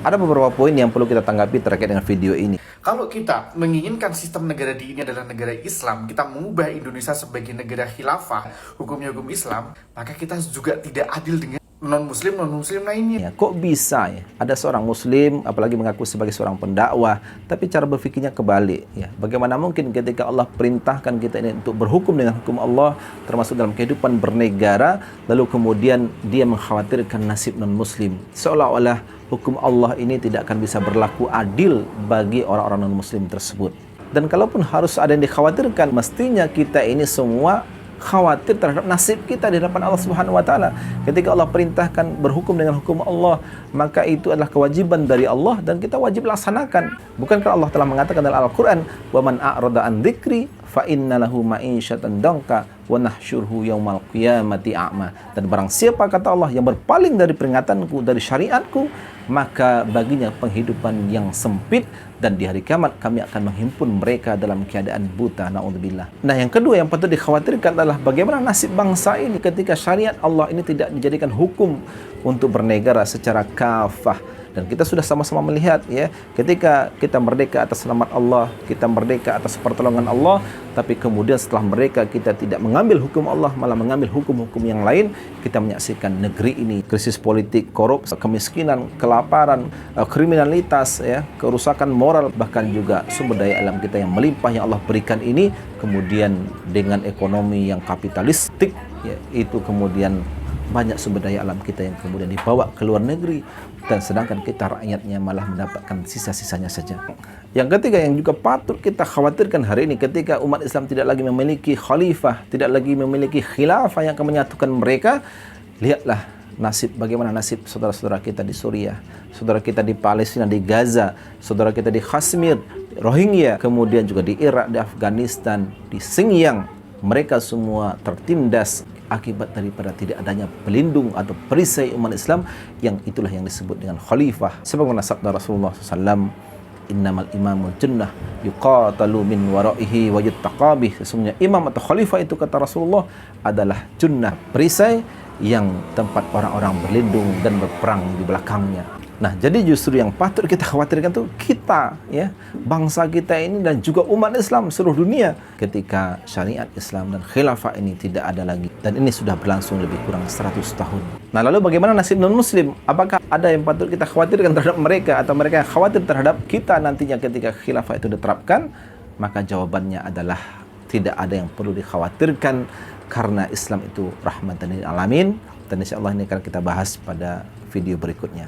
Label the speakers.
Speaker 1: Ada beberapa poin yang perlu kita tanggapi terkait dengan video ini.
Speaker 2: Kalau kita menginginkan sistem negara di ini adalah negara Islam, kita mengubah Indonesia sebagai negara khilafah, hukumnya hukum Islam, maka kita juga tidak adil dengan non-muslim lainnya.
Speaker 1: Ya, kok bisa ya ada seorang muslim apalagi mengaku sebagai seorang pendakwah tapi cara berpikirnya kebalik ya. Bagaimana mungkin ketika Allah perintahkan kita ini untuk berhukum dengan hukum Allah termasuk dalam kehidupan bernegara, lalu kemudian dia mengkhawatirkan nasib non-muslim, seolah-olah hukum Allah ini tidak akan bisa berlaku adil bagi orang-orang non-muslim tersebut. Dan kalaupun harus ada yang dikhawatirkan, mestinya kita ini semua khawatir terhadap nasib kita di hadapan Allah Subhanahu wa taala. Ketika Allah perintahkan berhukum dengan hukum Allah, maka itu adalah kewajiban dari Allah dan kita wajib laksanakan. Bukankah Allah telah mengatakan dalam Al-Qur'an, "Wa man a'rada an dzikri fa inna lahu ma'isyatan danka wa nahsyuruhu yaumal qiyamati a'ma." Dan barang siapa, kata Allah, yang berpaling dari peringatanku, dari syariatku, maka baginya penghidupan yang sempit dan di hari kiamat kami akan menghimpun mereka dalam keadaan buta. Na'udzubillah. Nah, yang kedua yang patut dikhawatirkan adalah bagaimana nasib bangsa ini ketika syariat Allah ini tidak dijadikan hukum untuk bernegara secara kafah. Dan kita sudah sama-sama melihat ya, ketika kita merdeka atas selamat Allah, kita merdeka atas pertolongan Allah, tapi kemudian setelah merdeka kita tidak mengambil hukum Allah, malah mengambil hukum-hukum yang lain. Kita menyaksikan negeri ini krisis politik, korupsi, kemiskinan, kelaparan, kriminalitas ya, kerusakan moral, bahkan juga sumber daya alam kita yang melimpah yang Allah berikan ini kemudian dengan ekonomi yang kapitalistik ya, itu kemudian banyak sumber daya alam kita yang kemudian dibawa ke luar negeri, dan sedangkan kita rakyatnya malah mendapatkan sisa-sisanya saja. Yang ketiga yang juga patut kita khawatirkan hari ini, ketika umat Islam tidak lagi memiliki khalifah, tidak lagi memiliki khilafah yang akan menyatukan mereka, lihatlah bagaimana nasib saudara-saudara kita di Suriah, saudara kita di Palestina, di Gaza, saudara kita di Kashmir, Rohingya, kemudian juga di Irak, di Afghanistan, di Xinjiang. Mereka semua tertindas akibat daripada tidak adanya pelindung atau perisai umat Islam, yang itulah yang disebut dengan khalifah. Sebagaimana sabda Rasulullah SAW, "Innamal imamul jannah yuqatalu min waraihi wa yuttaqabih." Sesungguhnya imam atau khalifah itu, kata Rasulullah, adalah junnah, perisai yang tempat orang-orang berlindung dan berperang di belakangnya. Nah, jadi justru yang patut kita khawatirkan itu kita ya, bangsa kita ini dan juga umat Islam seluruh dunia, ketika syariat Islam dan khilafah ini tidak ada lagi, dan ini sudah berlangsung lebih kurang 100 tahun. Nah, lalu bagaimana nasib non-muslim? Apakah ada yang patut kita khawatirkan terhadap mereka, atau mereka yang khawatir terhadap kita nantinya ketika khilafah itu diterapkan? Maka jawabannya adalah tidak ada yang perlu dikhawatirkan, karena Islam itu rahmatan lil alamin. Dan insyaallah ini akan kita bahas pada video berikutnya.